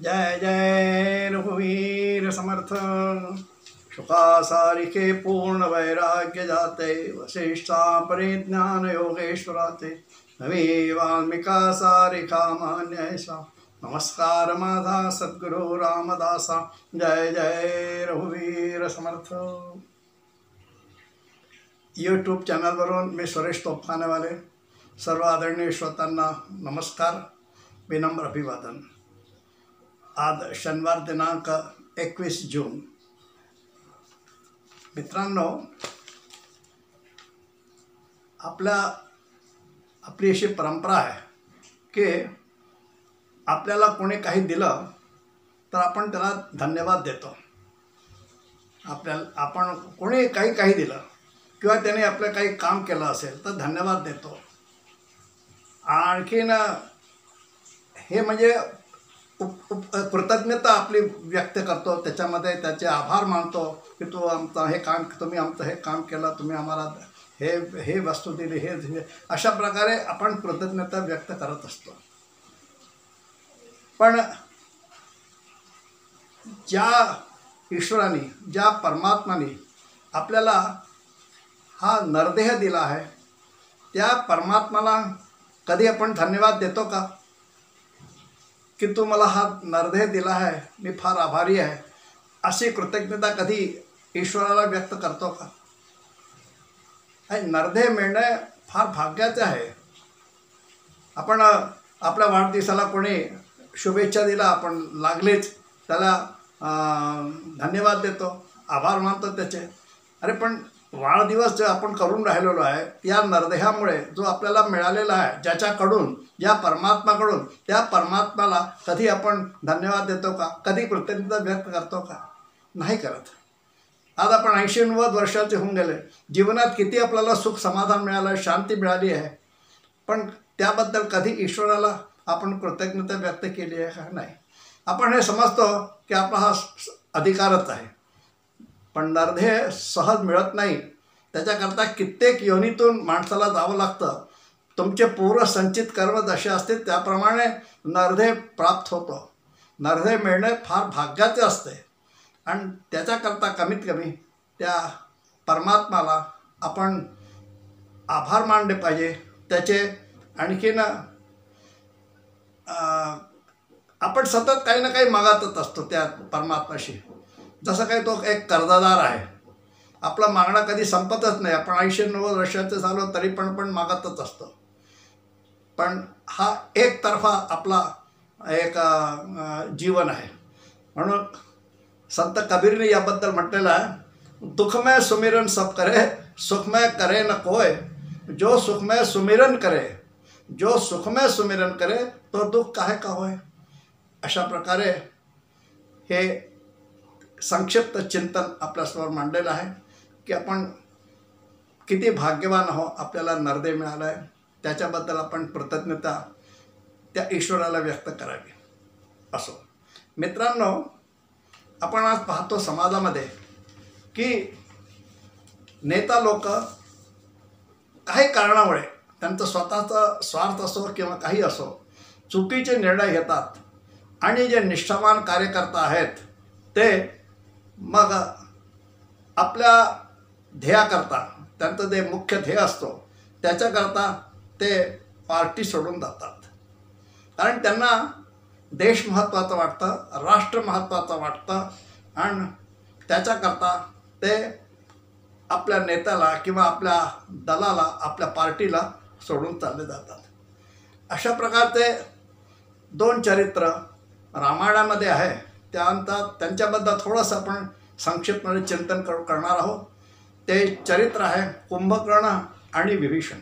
जय जय रघुवीर समर्थ। शुकासारिके पूर्ण वैराग्य जाते, वसिष्ठा परिज्ञान योगेश्वराते, नवी वाल्मिका सारिका मान्य ऐसा। नमस्कार माझा सद्गुरु रामदासा, जय जय रघुवीर समर्थ। यूट्यूब चॅनलवरून मी सुरेश तोफखानेवाले सर्व आदरणीय श्रोतांना नमस्कार, विनम्र अभिवादन। आज शनिवार दिनांक 21 जून। मित्रांनो, आपली अशी परंपरा आहे की आपल्याला कोणी काही दिलं तर आपण त्याला धन्यवाद देतो। आपण कोणी काही दिलं किंवा त्याने आपलं काही काम केलं असेल तर धन्यवाद देतो। आणखीन हे म्हणजे कृतज्ञता आपली व्यक्त करतो, त्याच्यामध्ये त्याचे आभार मानतो की तुम्ही आमचं हे काम केलं, तुम्ही आम्हाला हे वस्तू दिली, हे दिले, अशा प्रकारे आपण कृतज्ञता व्यक्त करत असतो। पण ज्या ईश्वराने, ज्या परमात्माने आपल्याला हा नरदेह दिला आहे, त्या परमात्माला कधी आपण धन्यवाद देतो का की तू मला हा नरदेह दिला आहे, मी फार आभारी आहे, अशी कृतज्ञता कधी ईश्वराला व्यक्त करतो का? नरदेह मिळणे फार भाग्याचे आहे। आपण आपल्या वाढदिवसाला कोणी शुभेच्छा दिला, आपण लागलेच त्याला धन्यवाद देतो, आभार मानतो त्याचे। अरे पण वाढदिवस जो आपण करून राहिलेलो आहे, या नरदेहामुळे जो आपल्याला मिळालेला आहे, ज्याच्याकडून, ज्या परमात्माकडून, त्या परमात्म्याला कधी आपण धन्यवाद देतो का? कधी कृतज्ञता व्यक्त करतो का? नाही करत। आज आपण 80-90 वर्षाचे होऊन गेले, जीवनात किती आपल्याला सुख समाधान मिळालं, शांती मिळाली आहे, पण त्याबद्दल कधी ईश्वराला आपण कृतज्ञता व्यक्त केली आहे का? नाही। आपण हे समजतो की आपला हा अधिकारच आहे, पण नरदेह सहज मिळत नाही। त्याच्याकरता कित्येक योनीतून माणसाला जावं लागतं। तुमचे पूर्व संचित कर्म जसे असतील त्याप्रमाणे नरदेह प्राप्त होतो। नरदेह मिळणे फार भाग्याचे असते आणि त्याच्याकरता कमीत कमी त्या परमात्माला आपण आभार मानले पाहिजे त्याचे। आणखीन आपण सतत काही ना काही मागतच असतो त्या परमात्म्याशी। जसं काही तो एक कर्जदार आहे, आपला मागणं कधी संपतच नाही। आपण 80-90 वर्षाचे झालो तरी पण मागतच असतो। पण हा एकतर्फा आपला एक जीवन आहे। म्हणून संत कबीरने याबद्दल म्हटलेलं आहे, दुखमय सुमिरन सब करे, सुखमय करे न कोय, जो सुखमय सुमिरन करे, जो सुखमय सुमिरन करे तो दुःख काहे का होय। अशा प्रकारे हे संक्षिप्त चिंतन आपल्यासमोर मांडलेलं आहे की आपण किती भाग्यवान आहो, आपल्याला नरदेह मिळाला आहे, त्याच्याबद्दल आपण कृतज्ञता त्या ईश्वराला व्यक्त करावी। असो मित्रांनो, आपण आज पाहतो समाजामध्ये की नेता लोक काही कारणामुळे, त्यांचं स्वतःचा स्वार्थ असो किंवा काही असो, चुकीचे निर्णय घेतात आणि जे निष्ठावान कार्यकर्ता आहेत ते मग आपल्या ध्येयाकरता, त्यांचं जे मुख्य ध्येय असतो त्याच्याकरता ते पार्टी सोडून जातात। कारण त्यांना देश महत्त्वाचं वाटतं, राष्ट्र महत्त्वाचं वाटतं आणि त्याच्याकरता ते आपल्या नेत्याला किंवा आपल्या दलाला, आपल्या पार्टीला सोडून चालले जातात। अशा प्रकारचे 2 चरित्र रामायणामध्ये आहे। त्यानंतर त्यांच्याबद्दल थोडंसं आपण संक्षिप्तमध्ये चिंतन करणार आहोत। ते चरित्र आहे कुंभकर्ण आणि विभीषण।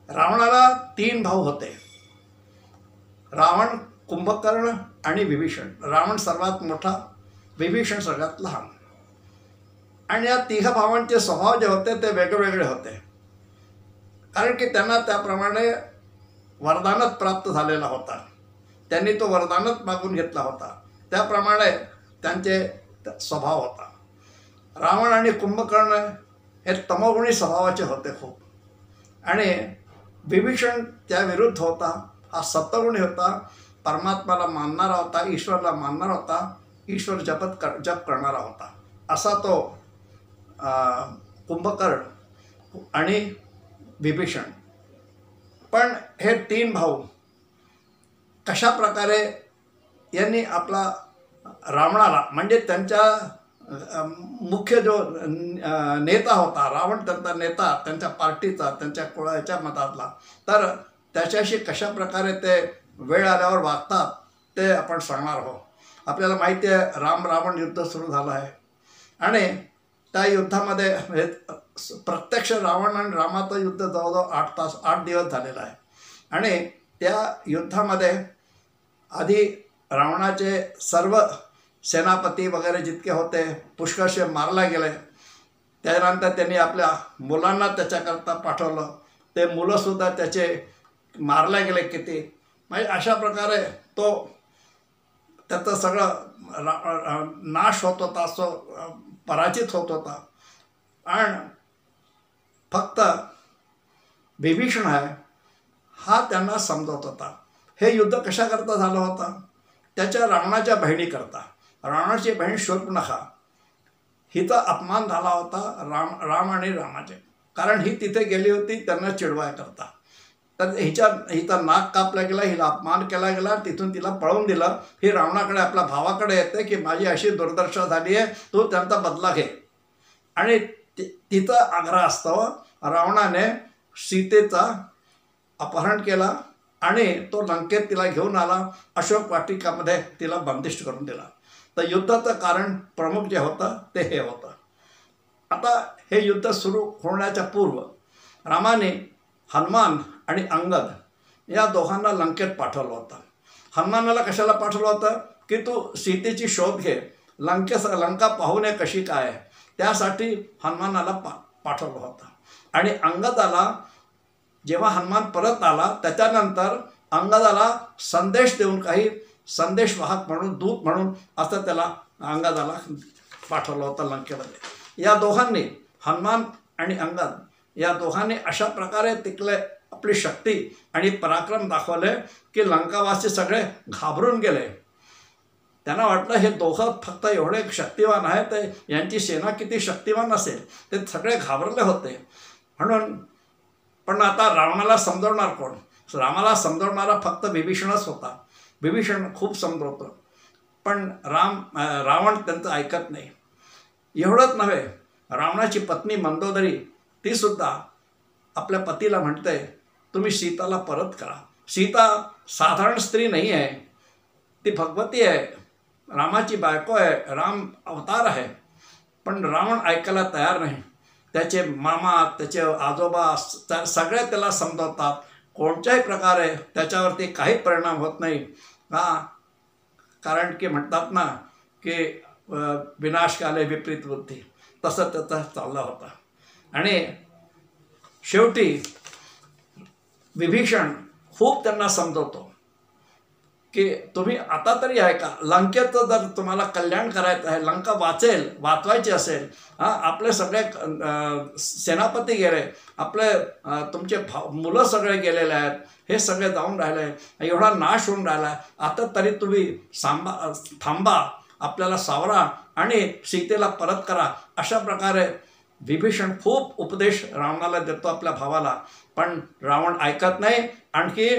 रावणाला 3 भाऊ होते, रावण, कुंभकर्ण आणि विभीषण। रावण सर्वात मोठा, विभीषण सगळ्यात लहान। आणि या 3 भावांचे स्वभाव जे होते ते वेगवेगळे होते, कारण की त्यांना त्याप्रमाणे वरदानच प्राप्त झालेला होता। त्यांनी तो वरदानच मागून घेतला होता, त्याप्रमाणे त्यांचे स्वभाव होता। रावण आणि कुंभकर्ण हे तमोगुणी स्वभावाचे होते खूप, आणि विभीषण त्या विरुद्ध होता, हा सत्वगुणी होता। परमात्म्याला मानणारा होता, ईश्वरला मानणारा होता, ईश्वर जप करणारा होता. असा तो कुंभकर्ण आणि विभीषण. पण हे 3 भाऊ कशा प्रकारे यांनी आपला रावणाला, म्हणजे त्यांच्या मुख्य जो नेता होता रावण, त्यांचा नेता, त्यांच्या पार्टीचा, त्यांच्या कुळाच्या मतातला, तर त्याच्याशी कशा प्रकारे ते वेळ आल्यावर वागतात ते आपण सांगणार आहोत. आपल्याला माहिती आहे राम रावण युद्ध सुरू झालं आहे आणि त्या युद्धामध्ये प्रत्यक्ष रावण आणि रामाचं युद्ध जवळजवळ 8 दिवस झालेलं आहे. आणि त्या युद्धामध्ये आधी रावणाचे सर्व सेनापती वगैरे जितके होते पुष्कळसे मारले गेले. त्यानंतर त्यांनी आपल्या मुलांना त्याच्याकरता पाठवलं, ते मुलंसुद्धा त्याचे मारले गेले किती. म्हणजे अशा प्रकारे तो त्याचं सगळं नाश होत होता, पराजित होत होता. आणि फक्त विभीषण आहे हा त्यांना समजत होता. हे युद्ध कशाकरता झालं होतं? त्याच्या रावणाच्या बहिणीकरता. रावणाची बहीण शूर्पणखा हिचा अपमान झाला होता राम आणि रामाचे, कारण ही तिथे गेली होती त्यांना चिडवायकरता. तर हिचा नाक कापला गेला, हिला अपमान केला गेला, तिथून तिला पळवून दिलं. ही रावणाकडे आपल्या भावाकडे येते की माझी अशी दुर्दशा झाली आहे, तू त्यांचा बदला घे. आणि तिचा आग्रह असतो रावणाने सीतेचा अपहरण केला आणि तो लंकेत तिला घेऊन आला, अशोक वाटिकामध्ये तिला बंदिष्ट करून दिला. तर युद्धाचं कारण प्रमुख जे होतं ते हे होतं. आता हे युद्ध सुरू होण्याच्या पूर्व रामाने हनुमान आणि अंगद या दोघांना लंकेत पाठवलं होतं. हनुमानाला कशाला पाठवलं होतं की तू सीतेची शोध घे, लंका पाहू नये कशी काय आहे, त्यासाठी हनुमानाला पाठवलं होतं. आणि अंगदाला जेव्हा हनुमान परत आला त्याच्यानंतर अंगदाला संदेश देऊन, काही संदेशवाहक म्हणून, दूत म्हणून असं त्याला अंगदाला पाठवलं होतं लंकेमध्ये. या दोघांनी, हनुमान आणि अंगद या दोघांनी अशा प्रकारे तिकडे आपली शक्ती आणि पराक्रम दाखवले की लंकावासी सगळे घाबरून गेले. त्यांना वाटलं हे दोघं फक्त एवढे शक्तिवान आहेत, तर यांची सेना किती शक्तिवान असेल, ते सगळे घाबरले होते. म्हणून पण आता रावणाला समजवणार कोण? रामाला समजवणारा फक्त विभीषणच होता. विभीषण खूप समजवतो, पण रावण त्यांचं ऐकत नाही. एवढंच नव्हे, रावणाची पत्नी मंदोदरी तीसुद्धा आपल्या पतीला म्हणते तुम्ही सीताला परत करा. सीता साधारण स्त्री नाही आहे, ती भगवती आहे, रामाची बायको आहे, राम अवतार आहे. पण रावण ऐकायला तयार नाही. त्याचे मामा, त्याचे आजोबा सगळे त्याला समजवतात, कोणत्याही प्रकारे त्याच्यावरती काही परिणाम होत नाही. कारण की म्हणतात ना की विनाशकाले विपरीत बुद्धी, तसं त्याचा चालला होता. आणि शेवटी विभीषण खूप त्यांना समजवतो की तुम्ही आता तरी आहे का, लंकेचं जर तुम्हाला कल्याण करायचं आहे, लंका वाचवायची असेल, आपले सगळे सेनापती गेले, आपले तुमचे मुलं सगळे गेलेले आहेत, हे सगळे जाऊन राहिले, एवढा नाश होऊन राहिला, आता तरी तुम्ही थांबा, आपल्याला सावरा आणि सीतेला परत करा. अशा प्रकारे विभीषण खूप उपदेश रावणाला देतो, आपल्या भावाला. पण रावण ऐकत नाही. आणखी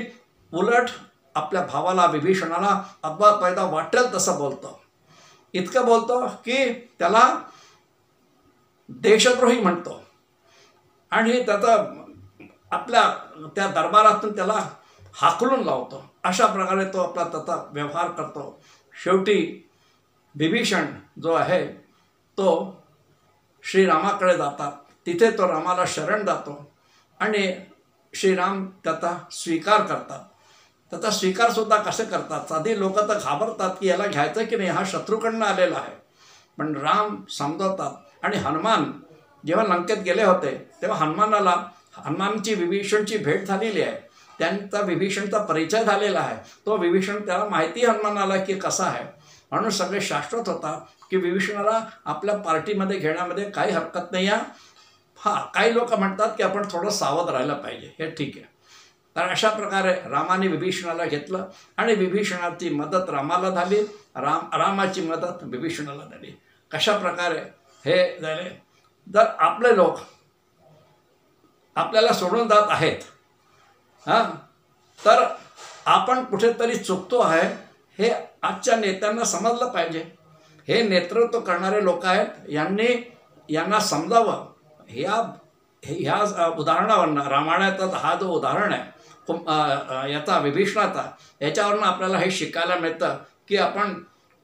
उलट आपल्या भावाला, विभीषणाला अब्बा पैदा वाटेल तसं बोलतो. इतकं बोलतो की त्याला देशद्रोही म्हणतो आणि त्याचा आपल्या त्या दरबारातून त्याला हाकलून लावतो. अशा प्रकारे तो आपला त्याचा व्यवहार करतो. शेवटी विभीषण जो आहे तो श्रीरामाकडे जातात. तिथे तो रामाला शरण जातो आणि श्रीराम त्याचा स्वीकार करतात. त्याचा स्वीकारसुद्धा कसे करतात? साधी लोक तर घाबरतात की याला घ्यायचं की नाही, हा शत्रूकडनं आलेला आहे. पण राम समजवतात. आणि हनुमान जेव्हा लंकेत गेले होते तेव्हा हनुमानची विभीषणची भेट झालेली आहे, त्यांचा विभीषणचा परिचय झालेला आहे. तो विभीषण, त्याला माहिती हनुमानाला की कसा आहे, म्हणून सगळे शाश्वत होता की विभीषणाला आपल्या पार्टीमध्ये घेण्यामध्ये काही हरकत नाही आहे. काही लोक म्हणतात की आपण थोडं सावध राहायला पाहिजे, हे ठीक आहे. तर अशा प्रकारे रामाने विभीषणाला घेतलं आणि विभीषणाची मदत रामाला झाली, रामाची मदत विभीषणाला झाली. कशा प्रकारे हे झाले. जर आपले लोक आपल्याला सोडून जात आहेत तर आपण कुठेतरी चुकतो आहे हे आजच्या नेत्यांना समजलं पाहिजे. हे नेतृत्व करणारे लोक आहेत, यांना समजावं. ह्या उदाहरणावरनं रामायणाचा हा जो उदाहरण आहे याचा विभीषणाचा, याच्यावरनं आपल्याला हे शिकायला मिळतं की आपण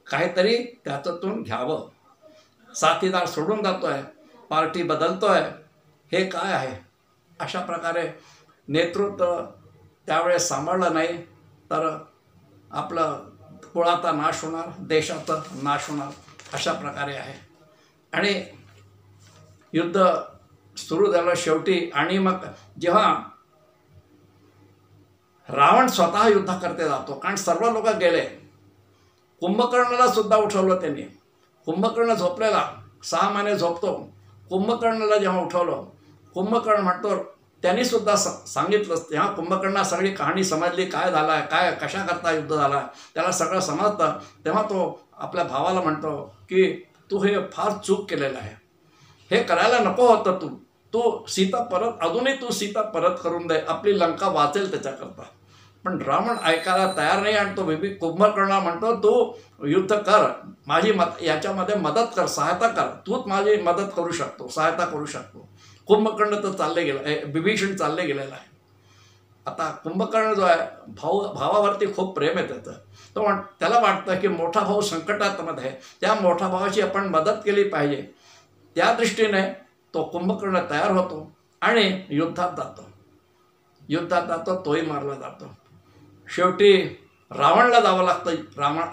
काहीतरी त्याच्यातून घ्यावं. साथीदार सोडून जातोय, पार्टी बदलतोय, हे काय आहे. अशा प्रकारे नेतृत्व त्यावेळेस सांभाळलं नाही तर आपलं कुळाचा नाश होणार, देशाचा नाश होणार. अशा प्रकारे आहे. आणि युद्ध सुरू झालं शेवटी. आणि मग जेव्हा रावण स्वतः युद्ध करते जातो, कारण सर्व लोक गेले, कुंभकर्णाला सुद्धा उठवलं त्यांनी. कुंभकर्ण झोपलेला 6 महिने झोपतो. कुंभकर्णाला जेव्हा उठवलं, कुंभकर्ण म्हणतो, त्यांनी सुद्धा सांगितलं. तेव्हा कुंभकर्णा सगळी कहाणी समजली, काय झालं आहे, काय कशा करता युद्ध झाला, त्याला सगळं समजतं. तेव्हा तो आपल्या भावाला म्हणतो की तू हे फार चूक केलेलं आहे, हे करायला नको होतं. तू सीता परत, अजूनही तू सीता परत करून दे, आपली लंका वाचेल त्याच्याकरता. पण रावण ऐकायला तयार नाही. आणि तो कुंभकर्णा म्हणतो तू युद्ध कर, माझी याच्यामध्ये मदत कर, सहायता कर, तूच माझी मदत करू शकतो, सहायता करू शकतो. कुंभकर्ण तर चालले गेलं, विभीषण चालले गेलेला आहे. आता कुंभकर्ण जो आहे, भावावरती खूप प्रेम आहे त्याचं. त्याला वाटतं की मोठा भाऊ संकटामध्ये आहे, त्या मोठ्या भावाची आपण मदत केली पाहिजे. त्या दृष्टीने तो कुंभकर्ण तयार होतो आणि युद्धात जातो. तोही मारला जातो. शेवटी रावणला जावं लागतं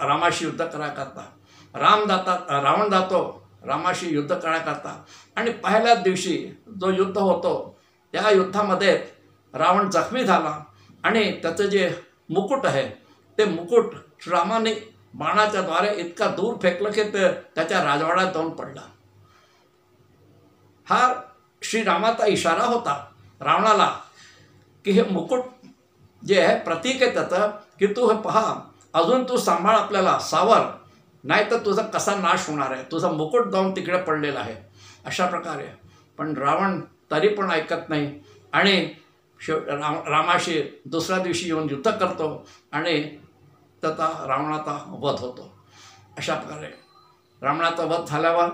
रामाशी युद्ध करायकरता. रावण जातो रामाशी युद्ध करायकरता. आणि पहिल्याच दिवशी जो युद्ध होतो त्या युद्धामध्ये रावण जखमी झाला आणि त्याचं जे मुकुट आहे ते मुकुट रामाने बाणाच्या द्वारे इतका दूर फेकलं की ते त्याच्या राजवाड्यात जाऊन पडला. हा श्रीरामाचा इशारा होता रावणाला की हे मुकुट जे आहे प्रतीक आहे त्याचं, की तू हे पहा, अजून तू सांभाळ, आपल्याला सावर, नाही तर तुझा कसा नाश होणार आहे, तुझा मुकुट जाऊन तिकडे पडलेला आहे. अशा प्रकारे. पण रावण तरी पण ऐकत नाही आणि रामाशी दुसऱ्या दिवशी येऊन युद्ध करतो आणि त्याचा रावणाचा वध होतो. अशा प्रकारे रावणाचा वध झाल्यावर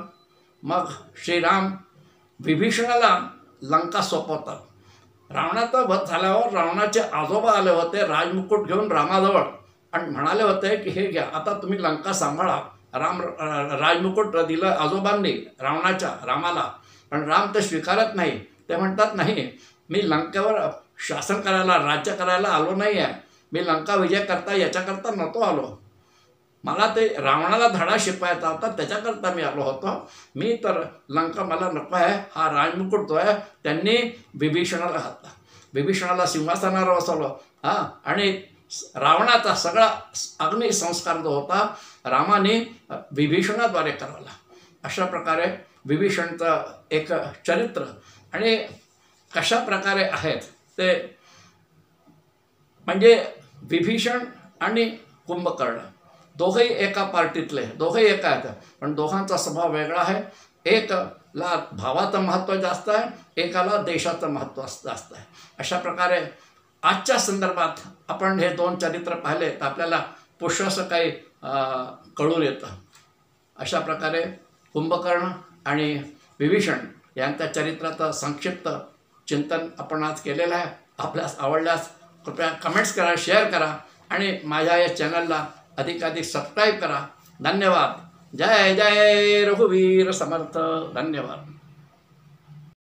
मग श्रीराम विभीषणाला लंका सोपवतात. रावणाचा वध झाल्यावर रावणाचे आजोबा आले होते राजमुकुट घेऊन रामाजवळ आणि म्हणाले होते की हे घ्या, आता तुम्ही लंका सांभाळा. राजमुकुट दिलं आजोबांनी रामाला. पण राम ते स्वीकारत नाही. ते म्हणतात नाही, मी लंकेवर शासन करायला, राज्य करायला आलो नाही आहे, मी लंका विजय करता याच्याकरता नव्हतो आलो, मला ते रावणाला धडा शिकवायचा होता, त्याच्याकरता मी आलो होतो. मी तर लंका मला नको आहे. हा राजमुकुट जो आहे त्यांनी विभीषणाला घातला, विभीषणाला सिंहासनावर बसवलं. आणि रावणाचा सगळा अग्निसंस्कार जो होता रामाने विभीषणाद्वारे करावला. अशा प्रकारे विभीषणचं एक चरित्र आणि कशा प्रकारे आहेत ते, म्हणजे विभीषण आणि कुंभकर्ण दोघंही एका पार्टीतले, दोघंही एका आहेत, पण दोघांचा स्वभाव वेगळा आहे. एकला भावाचं महत्त्व जास्त आहे, एकाला देशाचं महत्त्व जास्त आहे. अशा प्रकारे आजच्या संदर्भात आपण हे 2 चरित्र पाहिले तर आपल्याला पुष्कळसं काही कळून येतं. अशा प्रकारे कुंभकर्ण आणि विभीषण यांच्या चरित्राचं संक्षिप्त चिंतन आपण आज केलेलं आहे. आपल्यास आवडल्यास कृपया कमेंट्स करा, शेअर करा आणि माझ्या या चॅनलला अधिकाधिक सबस्क्राईब करा. धन्यवाद. जय जय रघुवीर समर्थ. धन्यवाद.